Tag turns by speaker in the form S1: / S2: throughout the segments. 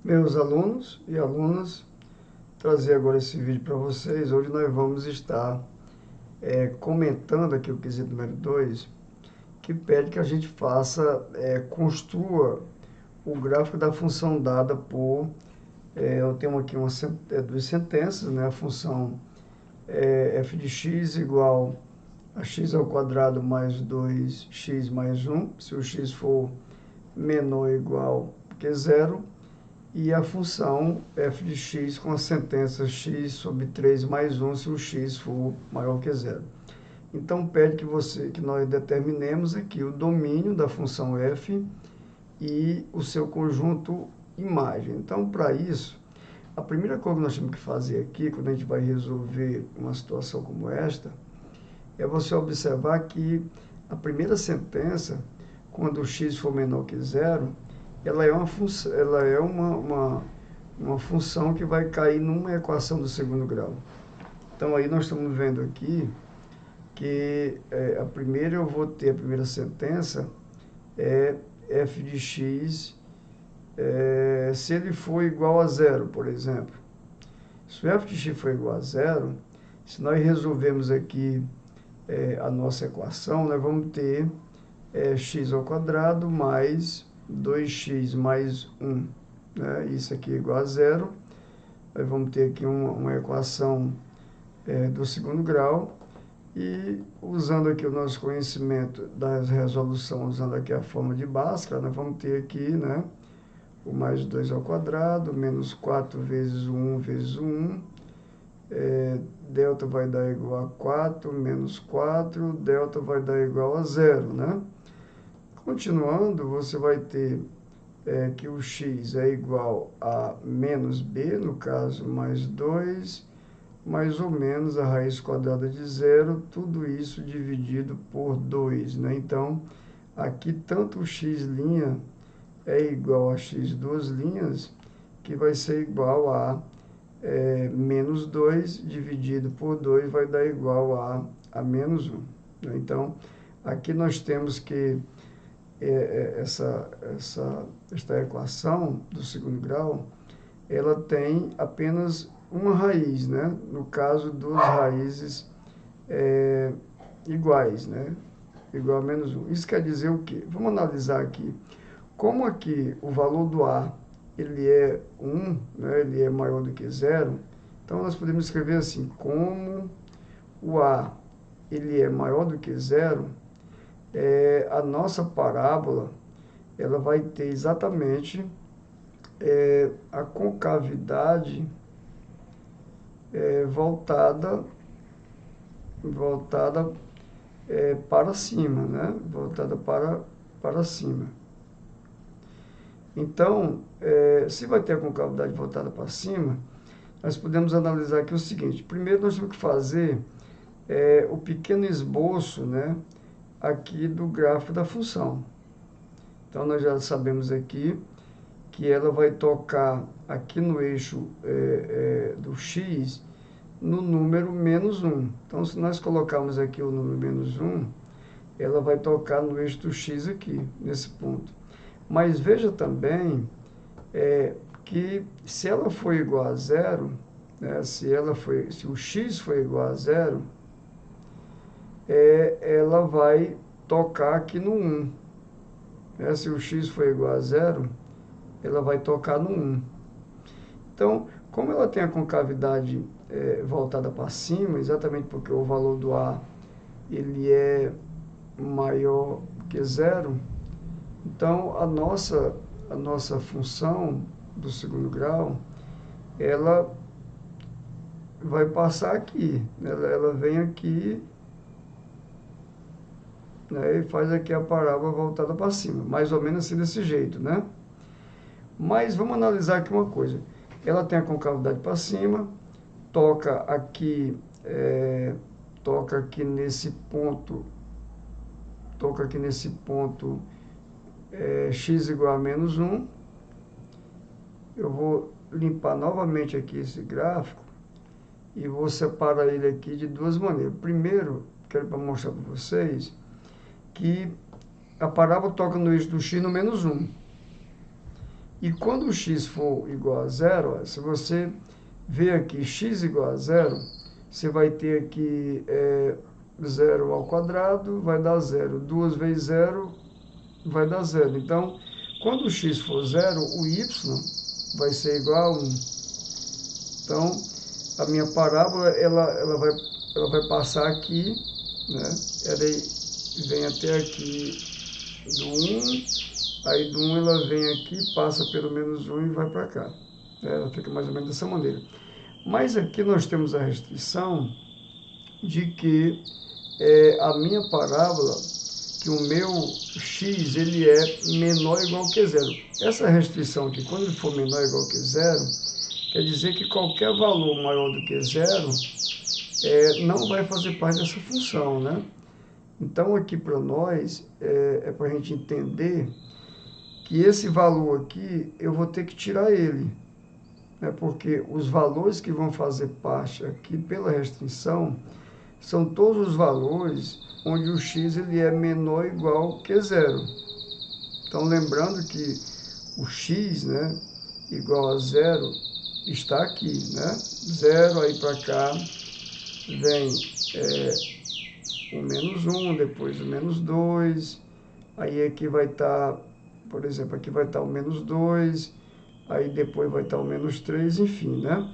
S1: Meus alunos e alunas, trazer agora esse vídeo para vocês, onde nós vamos estar comentando aqui o quesito número 2, que pede que a gente construa o gráfico da função dada por, eu tenho aqui duas sentenças, né? A função f de x igual a x ao quadrado mais 2x mais 1, se o x for menor ou igual que zero, e a função f de x com a sentença x sobre 3 mais 1 se o x for maior que zero. Então, pede que nós determinemos aqui o domínio da função f e o seu conjunto imagem. Então, para isso, a primeira coisa que nós temos que fazer aqui, quando a gente vai resolver uma situação como esta, é você observar que a primeira sentença, quando o x for menor que zero, ela é uma função que vai cair numa equação do segundo grau. Então, aí nós estamos vendo aqui que a primeira sentença é f de x, se ele for igual a zero, por exemplo. Se o f de x for igual a zero, se nós resolvermos aqui a nossa equação, nós vamos ter x ao quadrado mais 2x mais 1, né? Isso aqui é igual a zero. Nós vamos ter aqui uma equação do segundo grau. E usando aqui o nosso conhecimento da resolução, usando aqui a forma de Bhaskara, nós vamos ter aqui, né, o mais 2 ao quadrado, menos 4 vezes 1 vezes 1. Delta vai dar igual a 4, menos 4, delta vai dar igual a zero, né? Continuando, você vai ter que o x é igual a menos b, no caso, mais 2, mais ou menos a raiz quadrada de zero, tudo isso dividido por 2, né? Então, aqui tanto o x' é igual a x duas linhas, que vai ser igual a menos 2 dividido por 2 vai dar igual a menos 1. Né? Então, aqui nós temos que esta equação do segundo grau, ela tem apenas uma raiz, né? No caso, duas raízes iguais, né? Igual a menos 1. Isso quer dizer o quê? Vamos analisar aqui. Como aqui o valor do A ele é 1, né? Ele é maior do que zero, então nós podemos escrever assim: como o A ele é maior do que zero, a nossa parábola ela vai ter exatamente a concavidade voltada para cima, né? Voltada para cima. Então, se vai ter a concavidade voltada para cima, nós podemos analisar aqui o seguinte: primeiro nós temos que fazer o pequeno esboço, né, aqui do gráfico da função. Então, nós já sabemos aqui que ela vai tocar aqui no eixo do x no número menos 1. Então, se nós colocarmos aqui o número menos 1, ela vai tocar no eixo do x aqui, nesse ponto. Mas veja também que se ela for igual a zero, né, se o x for igual a zero, ela vai tocar aqui no 1. Se o x for igual a zero, ela vai tocar no 1. Então, como ela tem a concavidade voltada para cima, exatamente porque o valor do A ele é maior que zero, então a nossa função do segundo grau, ela vai passar aqui, ela vem aqui, né, e faz aqui a parábola voltada para cima, mais ou menos assim desse jeito, né? Mas vamos analisar aqui uma coisa: ela tem a concavidade para cima, toca aqui nesse ponto, x igual a menos 1. Eu vou limpar novamente aqui esse gráfico e vou separar ele aqui de duas maneiras. Primeiro, quero mostrar para vocês que a parábola toca no eixo do x no menos 1. E quando o x for igual a zero, se você ver aqui x igual a zero, você vai ter aqui zero ao quadrado, vai dar zero. 2 vezes zero vai dar zero. Então, quando o x for zero, o y vai ser igual a 1. Então, a minha parábola, ela vai passar aqui, né? Ela vem até aqui do 1, aí do 1 ela vem aqui, passa pelo menos 1 e vai para cá. Ela fica mais ou menos dessa maneira. Mas aqui nós temos a restrição de que a minha parábola, que o meu x ele é menor ou igual que zero. Essa restrição aqui, quando ele for menor ou igual que zero, quer dizer que qualquer valor maior do que zero não vai fazer parte dessa função, né? Então, aqui para nós, para a gente entender que esse valor aqui, eu vou ter que tirar ele, né? Porque os valores que vão fazer parte aqui pela restrição são todos os valores onde o x ele é menor ou igual que zero. Então, lembrando que o x, né, igual a zero, está aqui, né? Zero, aí para cá vem o menos 1, depois o menos 2, aí aqui vai estar, por exemplo, aqui vai estar o menos 2, aí depois vai estar o menos 3, enfim, né?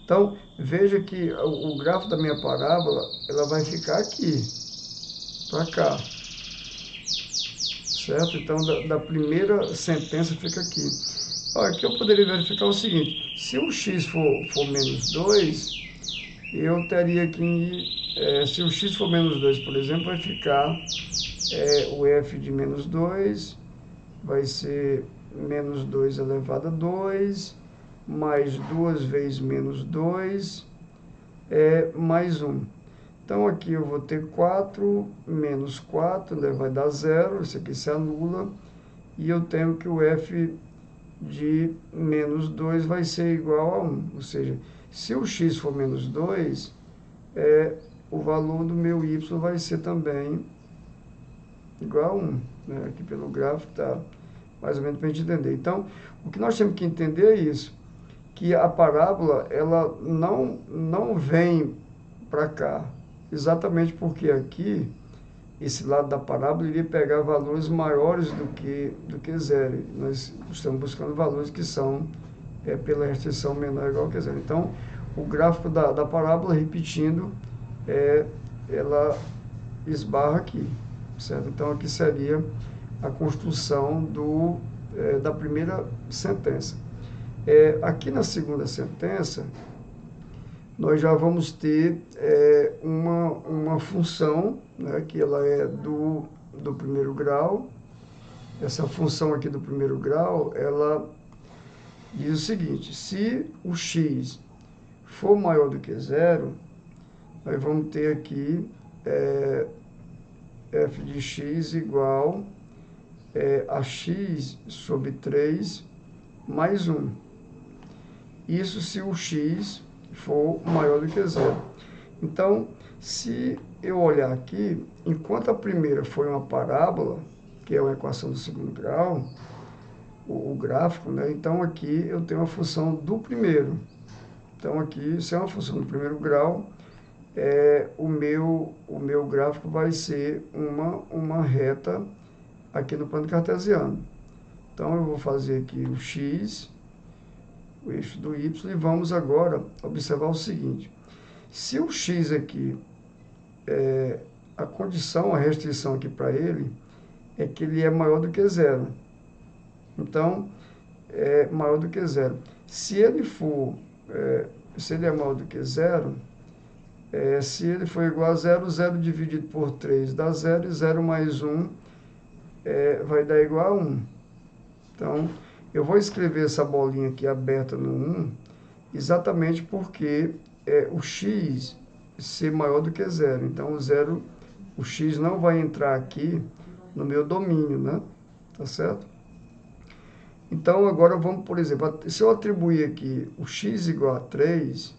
S1: Então, veja que o gráfico da minha parábola, ela vai ficar aqui, para cá, certo? Então, da primeira sentença fica aqui. Aqui eu poderia verificar o seguinte, se o x for menos 2, eu teria que, se o x for menos 2, por exemplo, vai ficar o f de menos 2, vai ser menos 2 elevado a 2, mais 2 vezes menos 2, mais 1. Então, aqui eu vou ter 4, menos 4, né, vai dar 0, isso aqui se anula, e eu tenho que o f de menos 2 vai ser igual a 1. Ou seja, se o x for menos 2, o valor do meu y vai ser também igual a 1. Né? Aqui pelo gráfico está mais ou menos para a gente entender. Então, o que nós temos que entender é isso, que a parábola ela não vem para cá, exatamente porque aqui, esse lado da parábola iria pegar valores maiores do que zero. Nós estamos buscando valores que são pela restrição menor ou igual que zero. Então, o gráfico da parábola, repetindo, ela esbarra aqui, certo? Então, aqui seria a construção da primeira sentença. Aqui na segunda sentença, nós já vamos ter uma função, né, que ela é do primeiro grau. Essa função aqui do primeiro grau, ela diz o seguinte, se o x for maior do que zero, nós vamos ter aqui f de x igual a x sobre 3 mais 1. Isso se o x for maior do que zero. Então, se eu olhar aqui, enquanto a primeira foi uma parábola, que é uma equação do segundo grau, o gráfico, né? Então, aqui eu tenho a função do primeiro. Então, aqui, se é uma função do primeiro grau, o meu gráfico vai ser uma reta aqui no plano cartesiano. Então, eu vou fazer aqui o x, o eixo do y, e vamos agora observar o seguinte. Se o x aqui, a condição, a restrição aqui para ele, é que ele é maior do que zero. Então, é maior do que zero. Se ele é maior do que zero, se ele for igual a zero, 0 dividido por 3 dá 0, e 0 mais 1 vai dar igual a 1. Então, eu vou escrever essa bolinha aqui aberta no 1, exatamente porque o x ser maior do que zero. Então, o x não vai entrar aqui no meu domínio, né? Tá certo? Então, agora vamos, por exemplo, se eu atribuir aqui o x igual a 3,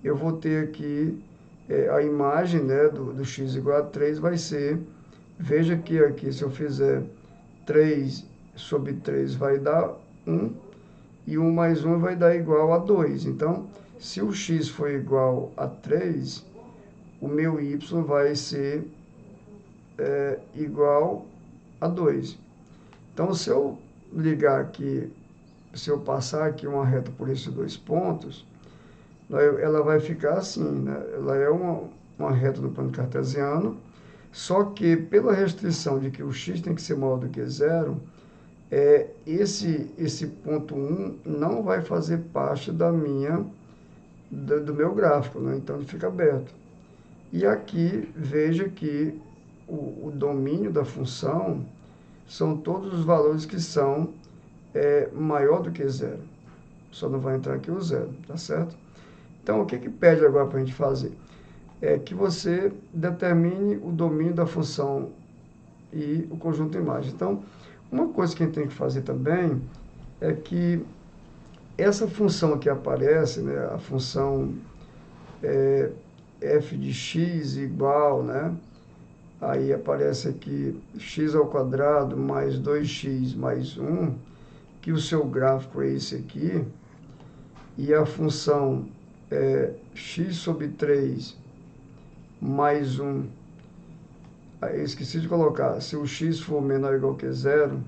S1: eu vou ter aqui a imagem, né, do x igual a 3 vai ser, veja que aqui, se eu fizer 3 sobre 3 vai dar 1, e 1 mais 1 vai dar igual a 2. Então, se o x for igual a 3, o meu y vai ser igual a 2. Então, se eu ligar aqui, se eu passar aqui uma reta por esses dois pontos, ela vai ficar assim, né? Ela é uma reta do plano cartesiano, só que pela restrição de que o x tem que ser maior do que zero, esse ponto 1 não vai fazer parte do meu gráfico, né? Então ele fica aberto. E aqui, veja que o domínio da função são todos os valores que são maior do que zero. Só não vai entrar aqui o zero, tá certo? Então, o que pede agora para a gente fazer? É que você determine o domínio da função e o conjunto imagem. Então, uma coisa que a gente tem que fazer também é que essa função que aparece, né, a função f de x igual, né? Aí aparece aqui x ao quadrado mais 2x mais 1, que o seu gráfico é esse aqui, e a função x sobre 3 mais 1, aí esqueci de colocar, se o x for menor ou igual que zero,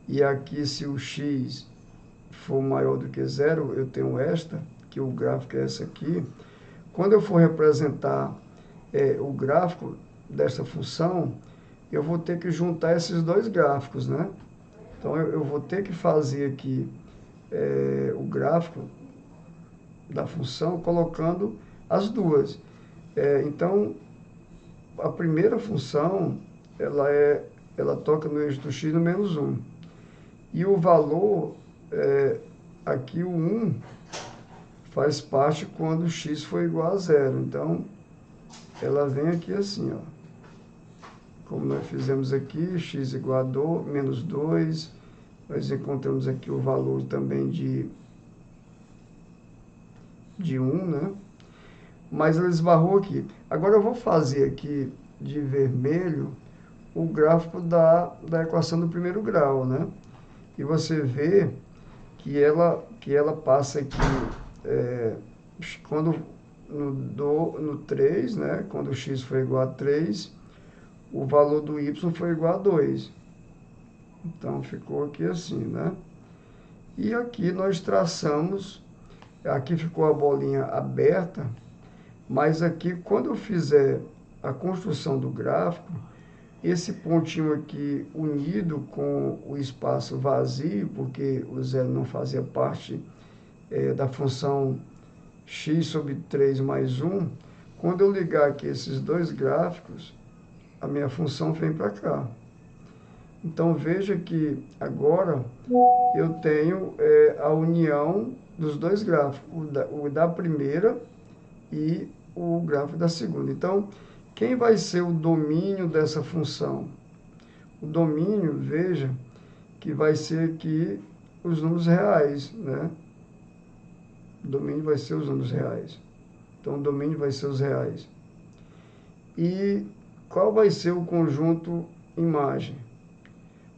S1: e aqui se o x for maior do que zero, eu tenho esta, que o gráfico é essa aqui. Quando eu for representar o gráfico dessa função, eu vou ter que juntar esses dois gráficos, né? Então, eu vou ter que fazer aqui o gráfico da função colocando as duas. Então, a primeira função, ela toca no eixo do x no menos 1. E o valor, aqui o 1, faz parte quando x for igual a zero. Então, ela vem aqui assim, ó. Como nós fizemos aqui, x igual a menos 2. Nós encontramos aqui o valor também de 1, né? Mas ela esbarrou aqui. Agora eu vou fazer aqui de vermelho o gráfico da equação do primeiro grau, né? E você vê que ela passa aqui, quando no 3, né? Quando o x for igual a 3, o valor do y foi igual a 2. Então, ficou aqui assim, né? E aqui nós traçamos, aqui ficou a bolinha aberta, mas aqui, quando eu fizer a construção do gráfico, esse pontinho aqui unido com o espaço vazio, porque o zero não fazia parte da função x sobre 3 mais 1, quando eu ligar aqui esses dois gráficos, a minha função vem para cá. Então, veja que agora eu tenho a união dos dois gráficos, o da primeira e o gráfico da segunda. Então, quem vai ser o domínio dessa função? O domínio, veja, que vai ser aqui os números reais, né? O domínio vai ser os números reais. Então, o domínio vai ser os reais. E qual vai ser o conjunto imagem?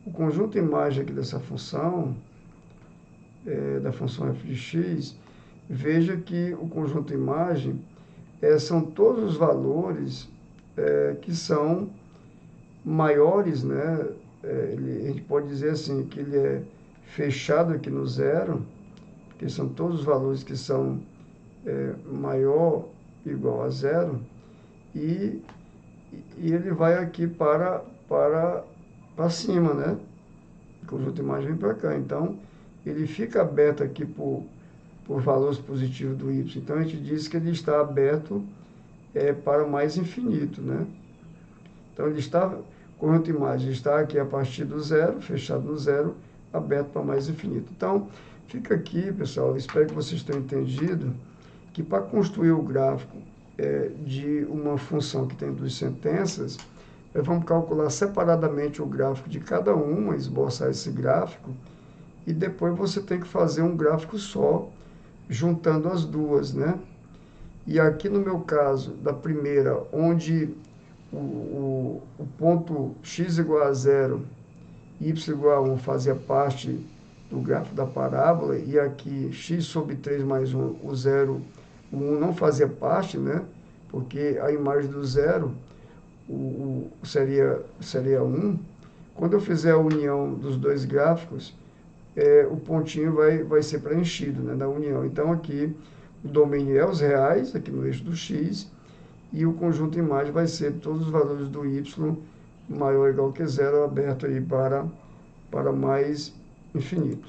S1: O conjunto imagem aqui dessa função, da função f de x, veja que o conjunto imagem são todos os valores que são maiores, né? A gente pode dizer assim, que ele é fechado aqui no zero, que são todos os valores que são maior ou igual a zero, e ele vai aqui para cima, né? O conjunto imagem vem para cá. Então, ele fica aberto aqui por valores positivos do y. Então, a gente diz que ele está aberto para o mais infinito, né? Então, o conjunto imagem está aqui a partir do zero, fechado no zero, aberto para mais infinito. Então, fica aqui, pessoal, espero que vocês tenham entendido que para construir o gráfico de uma função que tem duas sentenças, vamos calcular separadamente o gráfico de cada uma, esboçar esse gráfico, e depois você tem que fazer um gráfico só, juntando as duas, né? E aqui no meu caso, da primeira, onde o ponto x igual a zero y igual a 1 fazia parte do gráfico da parábola, e aqui x sobre 3 mais 1, o 0, o 1 não fazia parte, né? Porque a imagem do 0 seria 1. Quando eu fizer a união dos dois gráficos, o pontinho vai ser preenchido, né, na união. Então, aqui, o domínio é os reais, aqui no eixo do x, e o conjunto imagem vai ser todos os valores do y maior ou igual que zero, aberto aí para mais infinito.